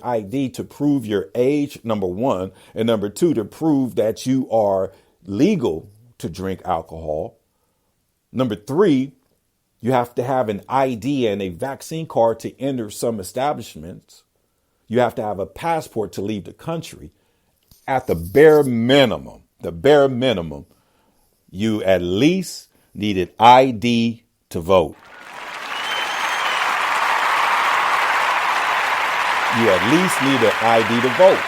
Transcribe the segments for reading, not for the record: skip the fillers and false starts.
ID to prove your age, number one, and number two, to prove that you are legal to drink alcohol. Number three, you have to have an ID and a vaccine card to enter some establishments. You have to have a passport to leave the country. At the bare minimum, you at least need an ID to vote. You at least need an ID to vote.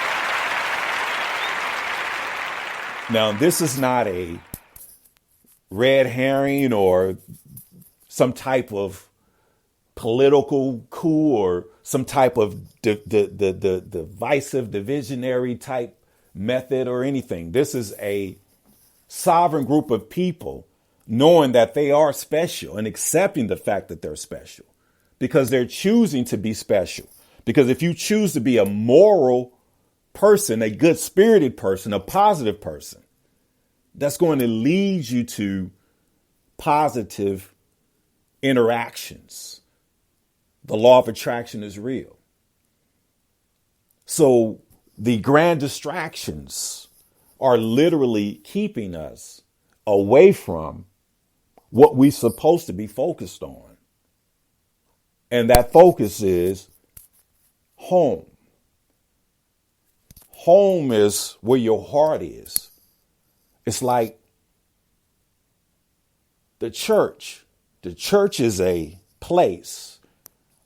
Now, this is not a red herring or some type of political coup or some type of divisive, divisionary type method or anything. This is a sovereign group of people knowing that they are special and accepting the fact that they're special because they're choosing to be special. Because if you choose to be a moral person, a good spirited person, a positive person, that's going to lead you to positive interactions. The law of attraction is real. So the grand distractions are literally keeping us away from what we're supposed to be focused on. And that focus is home. Home is where your heart is. It's like the church. The church is a place,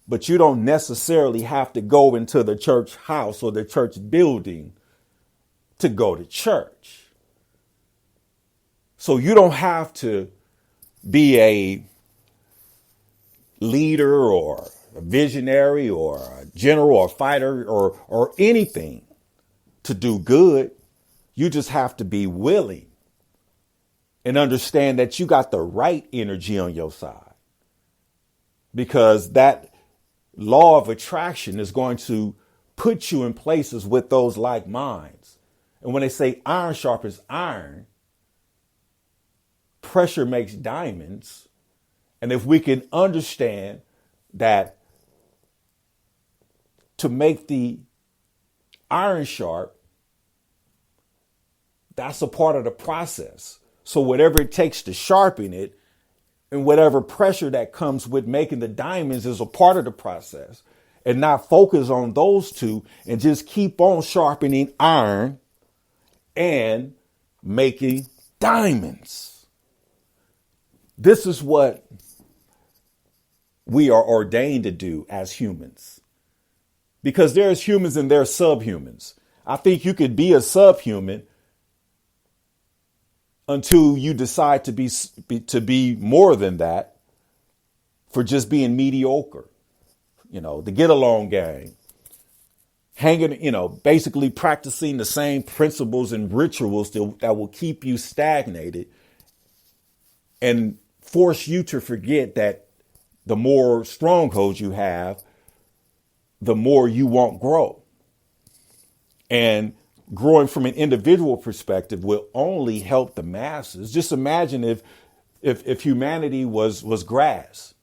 but you don't necessarily have to go into the church house or the church building to go to church. So you don't have to be a leader or a visionary or a general or fighter or anything to do good. You just have to be willing and understand that you got the right energy on your side, because that law of attraction is going to put you in places with those like minds. And when they say iron sharpens iron, pressure makes diamonds. And if we can understand that to make the iron sharp, that's a part of the process. So whatever it takes to sharpen it and whatever pressure that comes with making the diamonds is a part of the process, and not focus on those two and just keep on sharpening iron and making diamonds. This is what we are ordained to do as humans, because there's humans and there's subhumans. I think you could be a subhuman until you decide to be more than that for just being mediocre, the get along gang, hanging, basically practicing the same principles and rituals that will keep you stagnated and force you to forget that the more strongholds you have, the more you won't grow. And growing from an individual perspective will only help the masses. Just imagine if humanity was grass.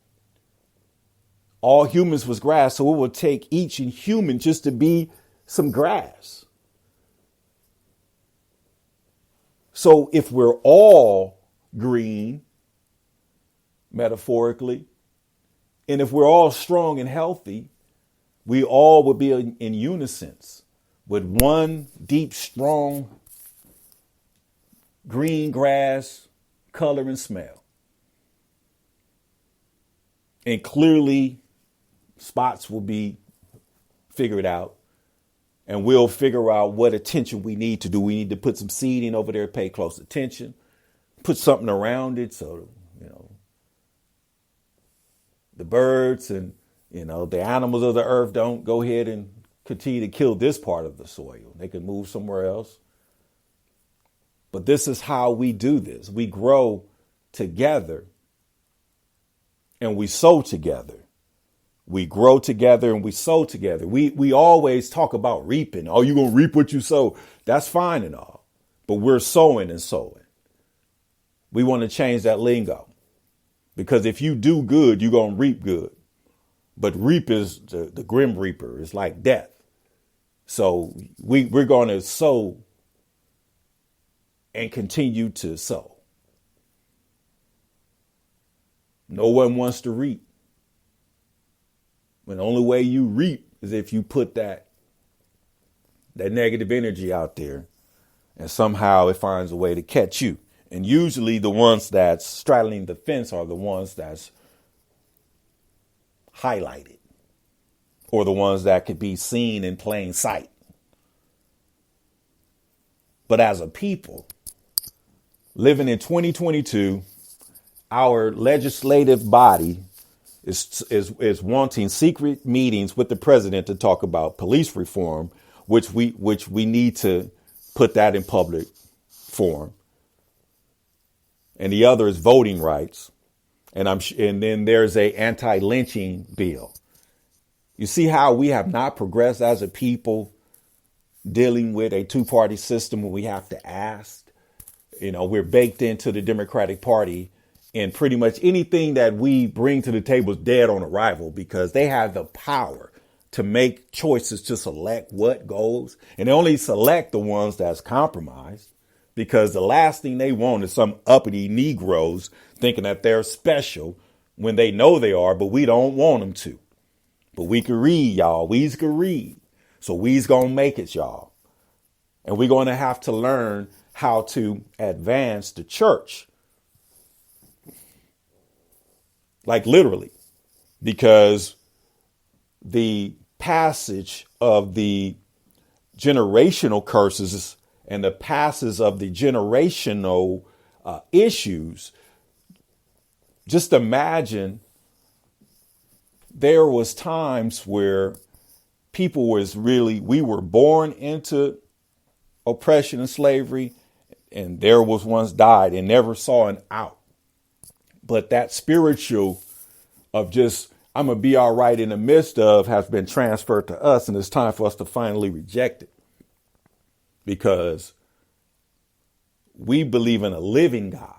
All humans was grass, so it would take each human just to be some grass. So if we're all green, metaphorically, and if we're all strong and healthy, we all would be in unison with one deep, strong green grass color and smell. And clearly spots will be figured out, and we'll figure out what attention we need to do. We need to put some seeding over there, pay close attention, put something around it so, the birds and, the animals of the earth don't go ahead and continue to kill this part of the soil. They can move somewhere else. But this is how we do this. We grow together and we sow together. We grow together and we sow together. We always talk about reaping. Oh, you're going to reap what you sow. That's fine and all. But we're sowing and sowing. We want to change that lingo. Because if you do good, you're going to reap good. But reap is the grim reaper. It's like death. So we're going to sow and continue to sow. No one wants to reap. And the only way you reap is if you put that negative energy out there, and somehow it finds a way to catch you. And usually the ones that's straddling the fence are the ones that's highlighted, or the ones that could be seen in plain sight. But as a people living in 2022, our legislative body is wanting secret meetings with the president to talk about police reform, which we need to put that in public form. And the other is voting rights. And then there's a anti-lynching bill. You see how we have not progressed as a people dealing with a two-party system where we have to ask. We're baked into the Democratic Party, and pretty much anything that we bring to the table is dead on arrival because they have the power to make choices to select what goes. And they only select the ones that's compromised, because the last thing they want is some uppity Negroes thinking that they're special when they know they are, but we don't want them to. But we can read, y'all. We's can read. So we's going to make it, y'all. And we're going to have to learn how to advance the church. Like literally, because the passage of the generational curses and the passes of the generational issues, just imagine there was times where we were born into oppression and slavery, and there was ones died and never saw an out. But that spiritual of just, I'm going to be all right in the midst of, has been transferred to us. And it's time for us to finally reject it, because we believe in a living God.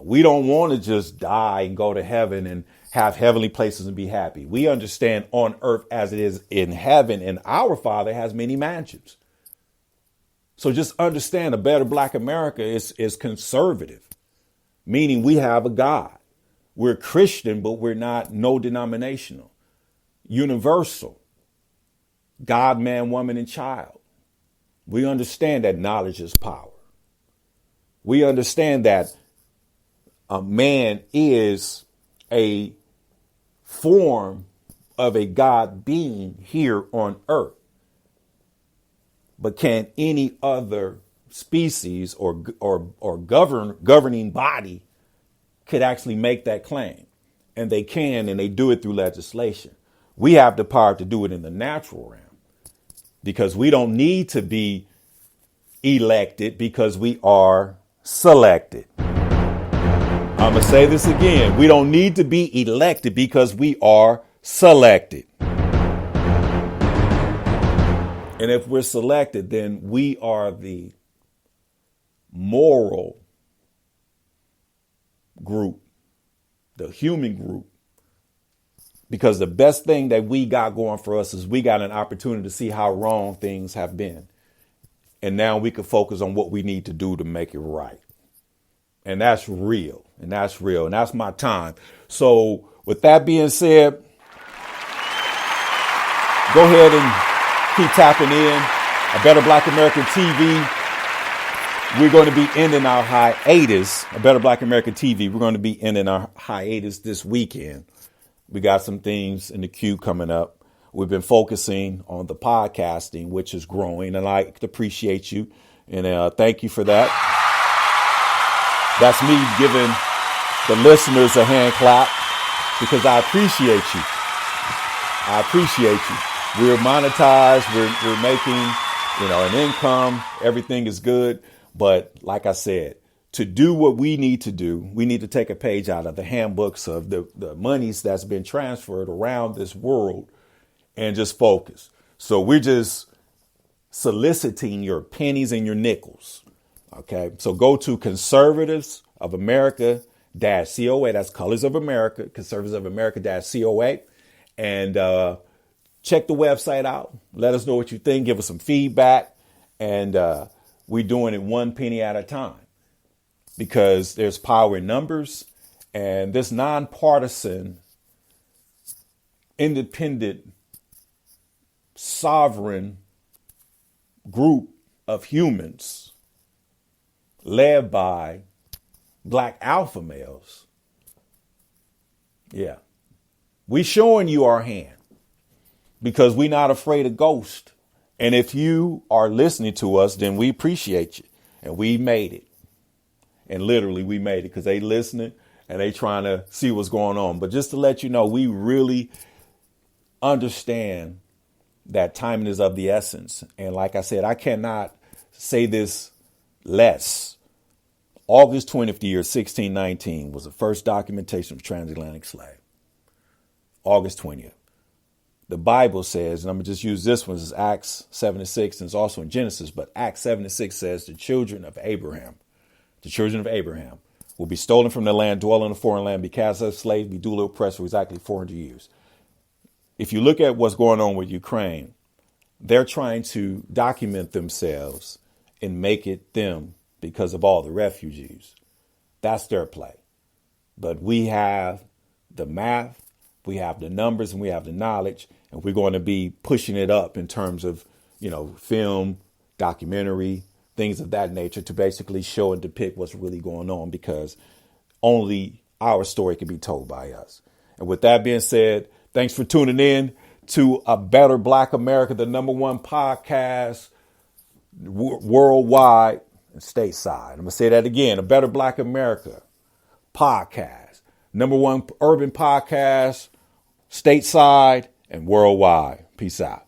We don't want to just die and go to heaven and have heavenly places and be happy. We understand on earth as it is in heaven, and our Father has many mansions. So just understand, a better Black America is conservative, meaning we have a God. We're Christian, but we're not no denominational, universal, God, man, woman, and child. We understand that knowledge is power. We understand that a man is a form of a God being here on earth. But can any other species or governing body could actually make that claim? And they can, and they do it through legislation. We have the power to do it in the natural realm, because we don't need to be elected, because we are selected. I'm going to say this again. We don't need to be elected because we are selected. And if we're selected, then we are the moral group, the human group. Because the best thing that we got going for us is we got an opportunity to see how wrong things have been. And now we can focus on what we need to do to make it right. And that's real. And that's real. And that's my time. So with that being said, go ahead and keep tapping in. A Better Black American TV. We're going to be ending our hiatus. A Better Black American TV. We're going to be ending our hiatus this weekend. We got some things in the queue coming up. We've been focusing on the podcasting, which is growing, and I appreciate you. And thank you for that. That's me giving the listeners a hand clap, because I appreciate you. I appreciate you. We're monetized. We're making, an income. Everything is good. But like I said, to do what we need to do, we need to take a page out of the handbooks of the monies that's been transferred around this world and just focus. So we're just soliciting your pennies and your nickels. OK, so go to Conservatives of America -COA. That's Colors of America, Conservatives of America -COA. And check the website out. Let us know what you think. Give us some feedback. And we're doing it one penny at a time because there's power in numbers. And this nonpartisan, independent, sovereign group of humans led by black alpha males. Yeah. We showing you our hand because we're not afraid of ghosts. And if you are listening to us, then we appreciate you. And we made it. And literally we made it because they listening and they trying to see what's going on. But just to let you know, we really understand that timing is of the essence. And like I said, I cannot say this less. August 20th, the year 1619 was the first documentation of transatlantic slave. August 20th. The Bible says, and I'm going to just use this one, this is Acts 7:6, and it's also in Genesis, but Acts 7:6 says the children of Abraham will be stolen from their land, dwell in a foreign land, be cast as slaves, be duly oppressed for exactly 400 years. If you look at what's going on with Ukraine, they're trying to document themselves and make it them because of all the refugees. That's their play. But we have the math, we have the numbers, and we have the knowledge, and we're going to be pushing it up in terms of, film, documentary, things of that nature to basically show and depict what's really going on because only our story can be told by us. And with that being said, thanks for tuning in to A Better Black America, the #1 podcast worldwide and stateside. I'm going to say that again. A Better Black America podcast, #1 urban podcast stateside and worldwide. Peace out.